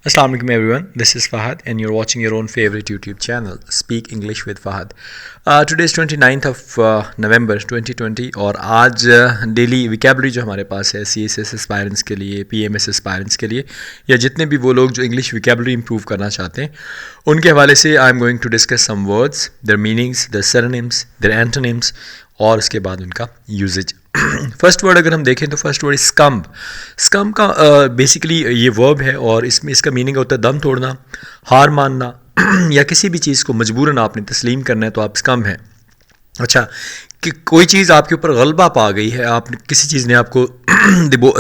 Assalamu alaikum everyone, this is Fahad and you're watching your own favorite YouTube channel, Speak English with Fahad. Today is 29th of November 2020 और आज daily vocabulary जो हमारे पास है CSS aspirants के लिए, PMS aspirants के लिए या जितने भी वो लोग जो इंग्लिश विकेबलरी इंप्रूव करना चाहते हैं उनके हवाले से I am going to discuss some words, their meanings, their synonyms, their antonyms और उसके बाद उनका यूजेज। फर्स्ट वर्ड अगर हम देखें तो फर्स्ट वर्ड इज स्कम्प। स्कम्प का बेसिकली ये वर्ब है और इसमें इसका मीनिंग होता है दम तोड़ना, हार मानना या किसी भी चीज़ को मजबूरन आपने तस्लीम करना है तो आप स्कम्प हैं। अच्छा, कि कोई चीज़ आपके ऊपर गलबा पा गई है, आप किसी चीज़ ने आपको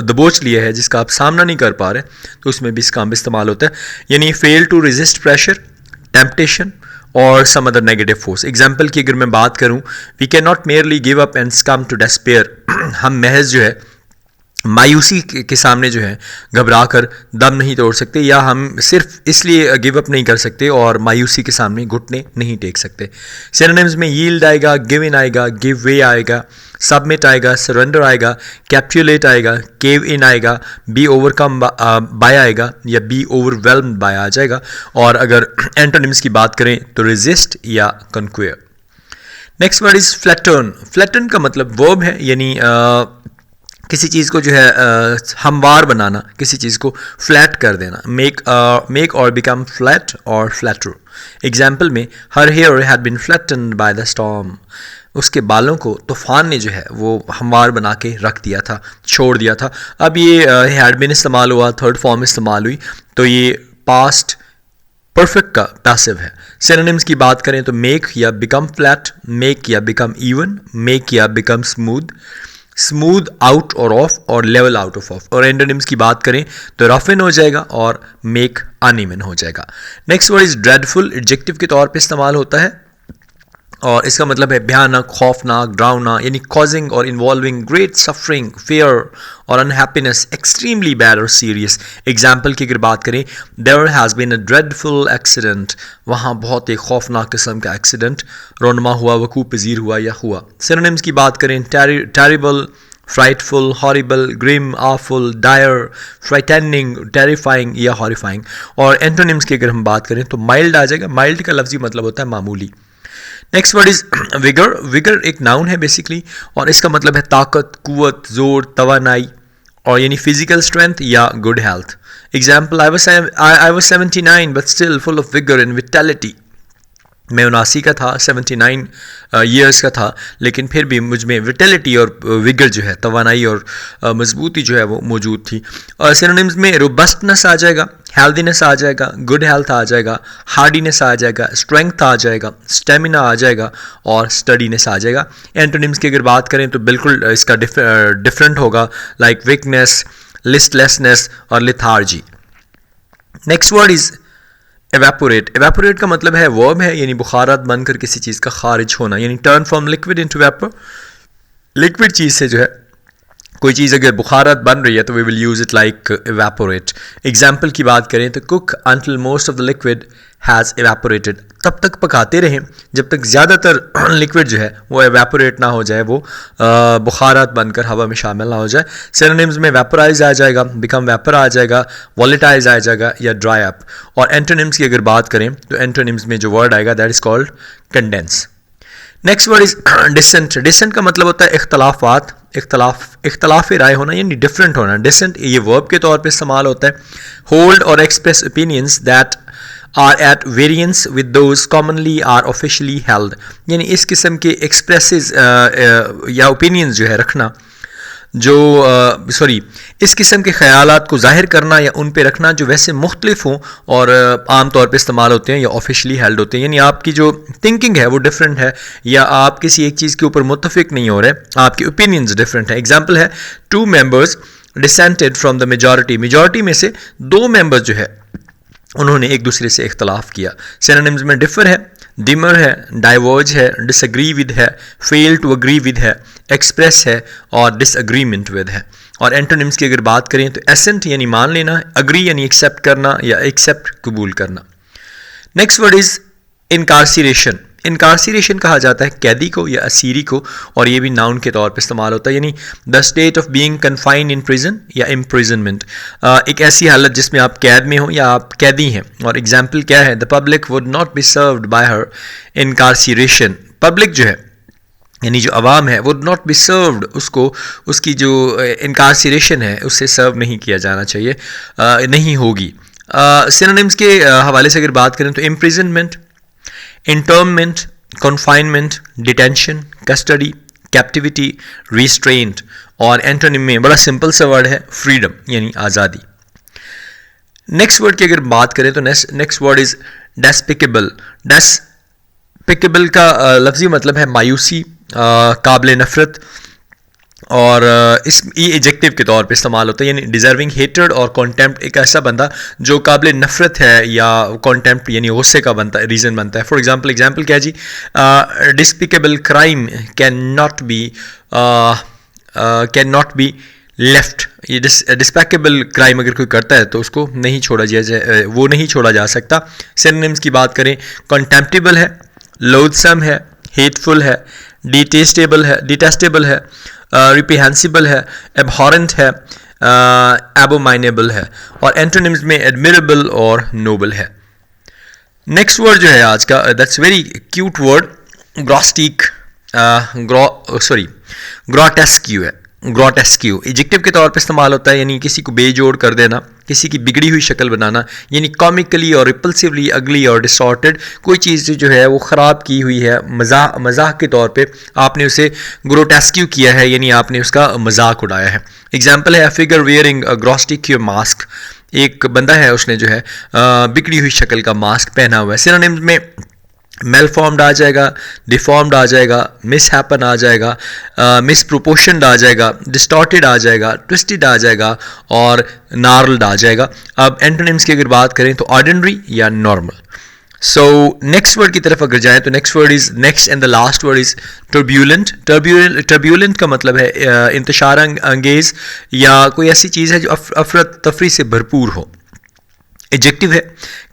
दबोच लिया है जिसका आप सामना नहीं कर पा रहे, तो उसमें भी स्कम्प इस्तेमाल होता है। यानी fail to resist pressure, temptation और some other negative force. Example की अगर मैं बात करूं, we can not merely give up and succumb to despair. हम महज जो है मायूसी के सामने जो है घबरा कर दम नहीं तोड़ सकते, या हम सिर्फ इसलिए गिव अप नहीं कर सकते और मायूसी के सामने घुटने नहीं टेक सकते। सिनोनिम्स में यील्ड आएगा, गिव इन आएगा, गिव वे आएगा, सबमिट आएगा, सरेंडर आएगा, कैप्चुलेट आएगा, केव इन आएगा, बी ओवरकम बाय आएगा या बी ओवरवेल्म्ड बाय आ जाएगा। और अगर एंटोनिम्स की बात करें तो रेजिस्ट या conquer. Next word is flatten. Flatten का मतलब वर्ब है, यानी किसी चीज़ को जो है हमवार बनाना, किसी चीज़ को फ्लैट कर देना। मेक और बिकम फ्लैट और फ्लैटर। एग्जाम्पल में her hair had been flattened by the storm. उसके बालों को तूफान ने जो है वो हमवार बना के रख दिया था, छोड़ दिया था। अब ये हैड बीन इस्तेमाल हुआ, थर्ड फॉर्म इस्तेमाल हुई, तो ये पास्ट परफेक्ट का पैसिव है। सिनोनिम्स की बात करें तो मेक या बिकम फ्लैट, मेक या बिकम इवन, मेक या बिकम स्मूथ, स्मूथ आउट और ऑफ और लेवल आउट ऑफ। और एंटोनिम्स की बात करें तो रफ इन हो जाएगा और मेक अनइवन हो जाएगा। Next word is dreadful. Adjective के तौर पे इस्तेमाल होता है और इसका मतलब है भयानक, खौफनाक, डरावना, यानी कॉजिंग और इन्वॉल्विंग ग्रेट सफरिंग, फेयर और अनहैप्पीनेस, एक्सट्रीमली बैड और सीरियस। एग्जाम्पल की अगर बात करें, there has been a dreadful accident. वहाँ बहुत एक खौफनाक किस्म का एक्सीडेंट रोनमा हुआ, वकूअ पजीर हुआ या हुआ। सिनोनिम्स की बात करें, terrible, frightful, horrible, grim, awful, dire, frightening, terrifying या हॉरिफाइंग। और एंटोनिम्स की अगर हम बात करें तो माइल्ड आ जाएगा। माइल्ड का लफ्जी मतलब होता है मामूली। Next word is vigour. Vigour एक नाउन है बेसिकली और इसका मतलब है ताकत, कुव्वत, जोर, तवानाई और यानी फिजिकल स्ट्रेंथ या good health. Example, I was 79 but still full of vigour and vitality. मैं 79 का था, 79 ईयर्स का था, लेकिन फिर भी मुझ में विटेलिटी और विगर जो है, तवानाई और मजबूती जो है वो मौजूद थी। और सिनोनिम्स में रोबस्टनेस आ जाएगा, हेल्दीनेस आ जाएगा, गुड हेल्थ आ जाएगा, हार्डीनेस आ जाएगा, स्ट्रेंथ आ जाएगा, स्टेमिना आ जाएगा और स्टडीनेस आ जाएगा। एंटोनिम्स की अगर बात करें तो बिल्कुल इसका डिफरेंट होगा, लाइक वीकनेस, लिस्टलेसनेस और lethargy. Next word is evaporate. Evaporate का मतलब है वर्ब है, यानी बुखारात बनकर किसी चीज़ का खारिज होना, यानी turn from liquid into vapour. Liquid चीज़ से जो है कोई चीज़ अगर बुखारात बन रही है तो we will use it like evaporate. Example की बात करें तो cook until most of the liquid has evaporated. तब तक पकाते रहें जब तक ज़्यादातर लिक्विड जो है वो एवेपोरेट ना हो जाए, वो बुखारात बनकर हवा में शामिल ना हो जाए। सिनोनिम्स में वेपराइज आ जाएगा, बिकम वेपर आ जाएगा, वॉलेटाइज आ जाएगा या ड्राई अप। और एंटोनिम्स की अगर बात करें तो एंटोनिम्स में जो वर्ड आएगा that is called condense. Next word is dissent. Dissent का मतलब होता है इख्तलाफात, इख्तलाफ राय होना यानी डिफरेंट होना। डिसेंट ये वर्ब के तौर पे इस्तेमाल होता है। होल्ड और express opinions that are at variance with those commonly or officially held, यानी इस किस्म के एक्सप्रेसेस या ओपिनियंस जो है रखना, इस किस्म के ख्यालात को जाहिर करना या उन पे रखना जो वैसे मुख्तलिफ हों और आम तौर पे इस्तेमाल होते हैं या ऑफिशियली हेल्ड होते हैं। यानी आपकी जो थिंकिंग है वो डिफरेंट है या आप किसी एक चीज़ के ऊपर मुत्तफिक नहीं हो रहे, आपके ओपिनियंस डिफरेंट है। एग्जाम्पल है, 2 members dissented from the majority. Majority में से 2 members जो है उन्होंने एक दूसरे से इख्तलाफ किया। सिनोनिम्स में डिफर है, डिमर है, डाइवर्ज है, डिसएग्री विद है, फेल टू अग्री विद है, एक्सप्रेस है और डिसएग्रीमेंट विद है। और एंटोनिम्स की अगर बात करें तो एसेंट यानी मान लेना, अग्री यानी एक्सेप्ट करना या एक्सेप्ट कबूल करना। Next word is incarceration. Incarceration कहा जाता है कैदी को या असीरी को, और ये भी नाउन के तौर पे इस्तेमाल होता है, यानी the state of being confined in prison या इम्प्रिजनमेंट, एक ऐसी हालत जिसमें आप कैद में हो या आप कैदी हैं। और एग्जाम्पल क्या है, the public would not be served by her incarceration, public जो है यानी जो अवाम है, वुड नॉट बी सर्व्ड, उसको उसकी जो इनकारसीरेशन है उससे सर्व नहीं किया जाना चाहिए, नहीं होगी। सिनोनिम्स के हवाले से अगर बात करें तो imprisonment, internment, confinement, detention, custody, captivity, restraint, और एंटोनिम में बड़ा सिंपल सा वर्ड है फ्रीडम यानी आज़ादी। नेक्स्ट वर्ड की अगर बात करें तो next word is despicable. Despicable का लफ्ज़ी मतलब है मायूसी, काबिल नफ़रत, और इस ये एडजेक्टिव के तौर पे इस्तेमाल होता है, यानी डिज़र्विंग हेट्रेड और कॉन्टेम्प्ट, एक ऐसा बंदा जो काबिल नफ़रत है या कॉन्टेम्प्ट यानी गुस्से का बनता है, रीज़न बनता है। फॉर एग्जांपल क्या जी, despicable crime can not be left, ये डिस्पेकेबल क्राइम अगर कोई करता है तो उसको नहीं छोड़ा जा सकता। सिनोनिम्स की बात करें, कॉन्टेम्प्टेबल है, लोथसम है, हेटफुल है, डिटेस्टेबल है, रिप्रीहेंसिबल है, एबहॉरेंट है, एबोमाइनेबल है, और एंटोनिम्स में एडमिरेबल और नोबल है। नेक्स्ट वर्ड जो है आज का, दैट्स वेरी क्यूट वर्ड, ग्रोटेस्क्यू है। ग्रोटेस्क्यू एडजेक्टिव के तौर पे इस्तेमाल होता है, यानी किसी को बेजोड़ कर देना, किसी की बिगड़ी हुई शक्ल बनाना, यानी कॉमिकली और रिपल्सिवली अगली और डिसऑर्टेड, कोई चीज़ जो है वो ख़राब की हुई है, मजाक के तौर पे आपने उसे ग्रोटेस्क्यू किया है, यानी आपने उसका मजाक उड़ाया है। एग्जाम्पल है, फिगर वेयरिंग अ ग्रोटेस्क्यू मास्क, एक बंदा है उसने जो है बिगड़ी हुई शक्ल का मास्क पहना हुआ है। सिनोनिम्स में मेलफॉर्म्ड आ जाएगा, डिफॉर्म्ड आ जाएगा, मिसहैपन आ जाएगा, मिसप्रोपोर्शनड आ जाएगा, डिस्टॉर्टेड आ जाएगा, ट्विस्टेड आ जाएगा, और नार्ल्ड आ जाएगा। अब एंटोनिम्स की अगर बात करें तो ऑर्डिनरी या नॉर्मल। सो नेक्स्ट वर्ड की तरफ अगर जाएं तो next and the last word is turbulent. Turbulent का मतलब है इंतशार अंगेज या कोई ऐसी चीज़ है जो अफरत तफरी से भरपूर हो। एडजेक्टिव है,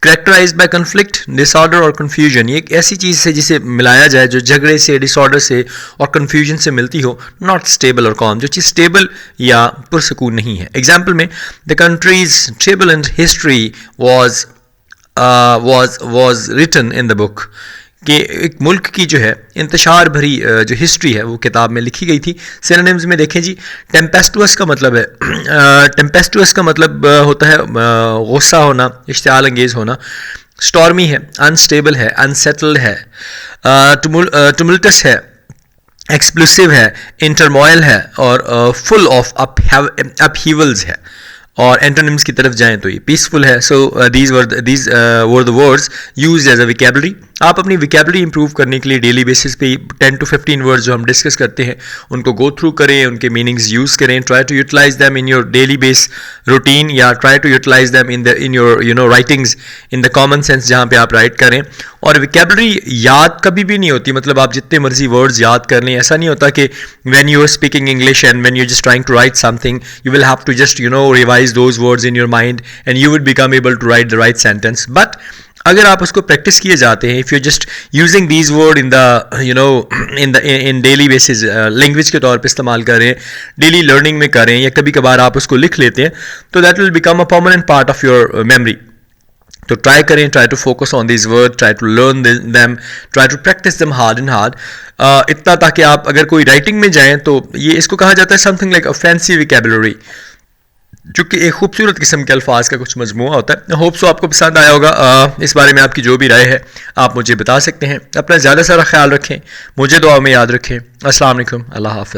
करेक्टराइज्ड बाय कन्फ्लिक्ट, डिसऑर्डर और कन्फ्यूजन, ये एक ऐसी चीज़ से जिसे मिलाया जाए जो झगड़े से, डिसऑर्डर से और कन्फ्यूजन से मिलती हो। नॉट स्टेबल और कॉम, जो चीज़ स्टेबल या पुरसकून नहीं है। एग्जाम्पल में, the country's turbulent history was written in the book, कि एक मुल्क की जो है इंतशार भरी जो हिस्ट्री है वो किताब में लिखी गई थी। सिनोनिम्स में देखें जी, टेम्पेस्टुअस का मतलब है होता है गुस्सा होना, इश्तियाल अंगेज होना। स्टॉर्मी है, अनस्टेबल है, अनसेटल्ड है, टुमुल्टस है, एक्सप्लोसिव है, इंटरमॉयल है, और फुल ऑफ अपहीवल्स है। और एंटोनिम्स की तरफ जाएं तो ये पीसफुल है। So these were the words used as a vocabulary. आप अपनी विकेबलरी इंप्रूव करने के लिए डेली बेसिस पे 10 to 15 वर्ड्स जो हम डिस्कस करते हैं उनको गो थ्रू करें, उनके मीनिंग्स यूज़ करें, try to utilise them in your daily base routine, या try to utilise them in your writings, in the common sense जहाँ पे आप राइट करें। और विकेबलरी याद कभी भी नहीं होती, मतलब आप जितने मर्जी वर्ड्स याद कर लें, ऐसा नहीं होता कि when you are speaking English and when you just trying to write something you will have to just revise those words in your mind and you will become able to write the right sentence. But अगर आप उसको practice किए जाते हैं, if you just using these word in daily basis, language के तौर पे इस्तेमाल करें, डेली लर्निंग में करें, या कभी कभार आप उसको लिख लेते हैं, तो that will become a permanent part of your memory. तो ट्राई करें, try to focus on these word, try to learn them, try to practice them hard and hard, इतना ताकि आप अगर कोई राइटिंग में जाएं तो ये इसको कहा जाता है something like a fancy vocabulary, जो कि एक खूबसूरत किस्म के अल्फाज का कुछ मजमूआ होता है। होप सो आपको पसंद आया होगा। इस बारे में आपकी जो भी राय है आप मुझे बता सकते हैं। अपना ज़्यादा सारा ख्याल रखें, मुझे दुआ में याद रखें। अस्सलाम वालेकुम, अल्लाह हाफ़िज़।